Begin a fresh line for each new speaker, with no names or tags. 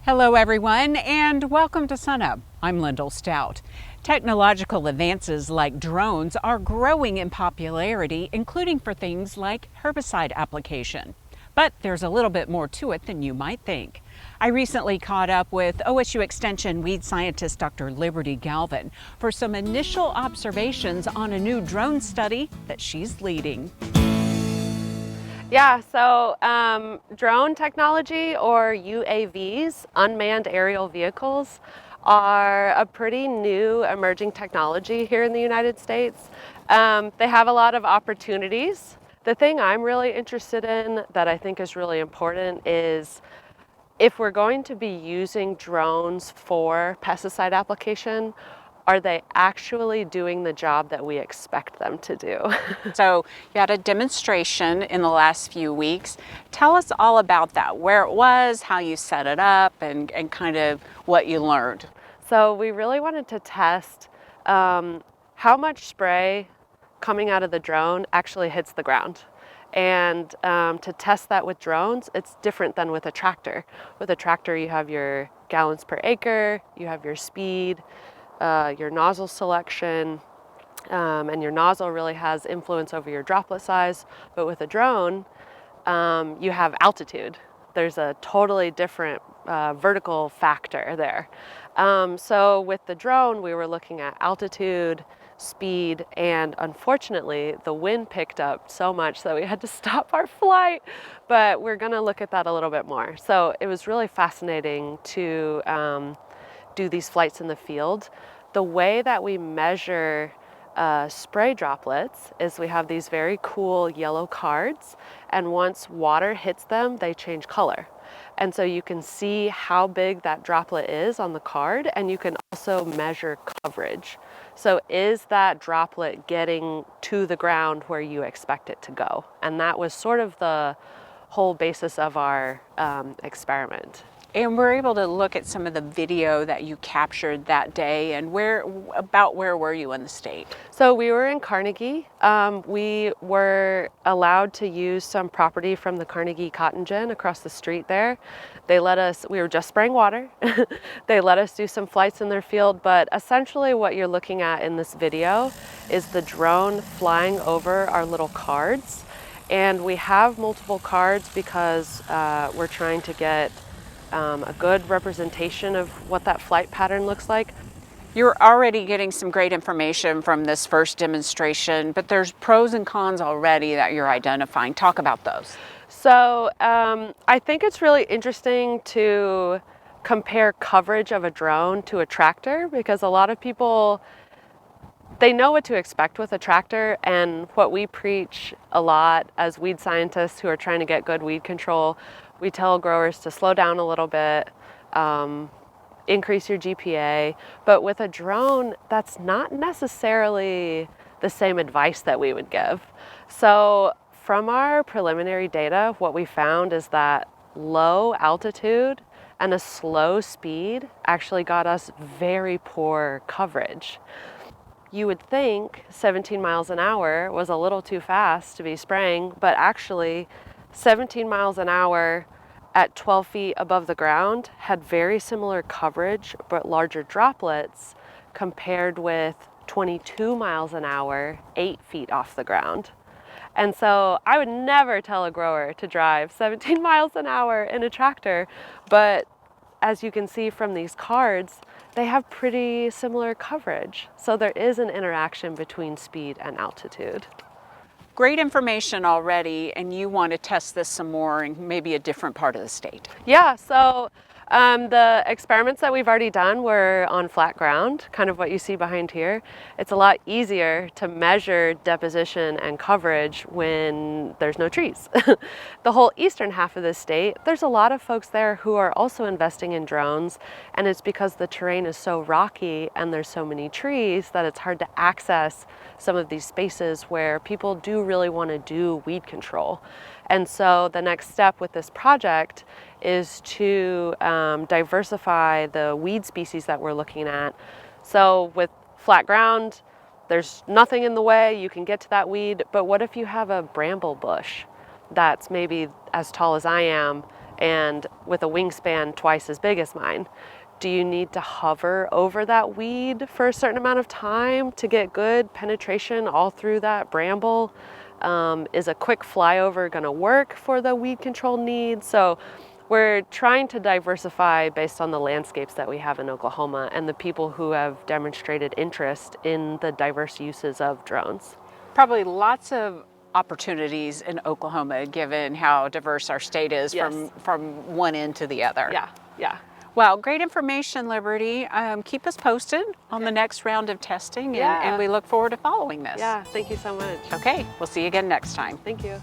Hello everyone and welcome to SUNUP. I'm Lyndall Stout. Technological advances like drones are growing in popularity, including for things like herbicide application. But there's a little bit more to it than you might think. I recently caught up with OSU Extension weed scientist Dr. Liberty Galvin for some initial observations on a new drone study that she's leading.
Yeah, so drone technology, or UAVs, unmanned aerial vehicles, are a pretty new emerging technology here in the United States. They have a lot of opportunities. The thing I'm really interested in that I think is really important is if we're going to be using drones for pesticide application, are they actually doing the job that we expect them to do?
So you had a demonstration in the last few weeks. Tell us all about that, where it was, how you set it up, and kind of what you learned.
So we really wanted to test how much spray coming out of the drone actually hits the ground. And to test that with drones, it's different than with a tractor. With a tractor, you have your gallons per acre, you have your speed, your nozzle selection, and your nozzle really has influence over your droplet size. But with a drone, you have altitude. There's a totally different vertical factor there. So with the drone, we were looking at altitude, speed, and unfortunately, the wind picked up so much that we had to stop our flight. But we're going to look at that a little bit more. So it was really fascinating to do these flights in the field. The way that we measure spray droplets is we have these very cool yellow cards, and once water hits them, they change color. And so you can see how big that droplet is on the card, and you can also measure coverage. So is that droplet getting to the ground where you expect it to go? And that was sort of the whole basis of our experiment.
And we're able to look at some of the video that you captured that day. And where were you in the state?
So we were in Carnegie. We were allowed to use some property from the Carnegie cotton gin across the street there. They let us, we were just spraying water. They let us do some flights in their field, but essentially what you're looking at in this video is the drone flying over our little cards. And we have multiple cards because we're trying to get a good representation of what that flight pattern looks like.
You're already getting some great information from this first demonstration, but there's pros and cons already that you're identifying. Talk about those.
So I think it's really interesting to compare coverage of a drone to a tractor, because a lot of people, they know what to expect with a tractor, and what we preach a lot as weed scientists who are trying to get good weed control, we tell growers to slow down a little bit, increase your GPA. But with a drone, that's not necessarily the same advice that we would give. So from our preliminary data, what we found is that low altitude and a slow speed actually got us very poor coverage. You would think 17 miles an hour was a little too fast to be spraying, but actually 17 miles an hour at 12 feet above the ground had very similar coverage, but larger droplets compared with 22 miles an hour, 8 feet off the ground. And so I would never tell a grower to drive 17 miles an hour in a tractor, but as you can see from these cards, they have pretty similar coverage. So there is an interaction between speed and altitude.
Great information already, and you want to test this some more in maybe a different part of the state.
Yeah, so the experiments that we've already done were on flat ground, kind of what you see behind here. It's a lot easier to measure deposition and coverage when there's no trees. The whole eastern half of the state, there's a lot of folks there who are also investing in drones, and it's because the terrain is so rocky and there's so many trees that it's hard to access some of these spaces where people do really want to do weed control. And so the next step with this project is to diversify the weed species that we're looking at. So with flat ground, there's nothing in the way, you can get to that weed, but what if you have a bramble bush that's maybe as tall as I am and with a wingspan twice as big as mine. Do you need to hover over that weed for a certain amount of time to get good penetration all through that bramble? Is a quick flyover going to work for the weed control needs? So we're trying to diversify based on the landscapes that we have in Oklahoma and the people who have demonstrated interest in the diverse uses of drones.
Probably lots of opportunities in Oklahoma, given how diverse our state is.
Yes.
From one end to the other.
Yeah.
Well, great information, Liberty. Keep us posted on the next round of testing, and we look forward to following this.
Yeah, thank you so much.
Okay, we'll see you again next time.
Thank you.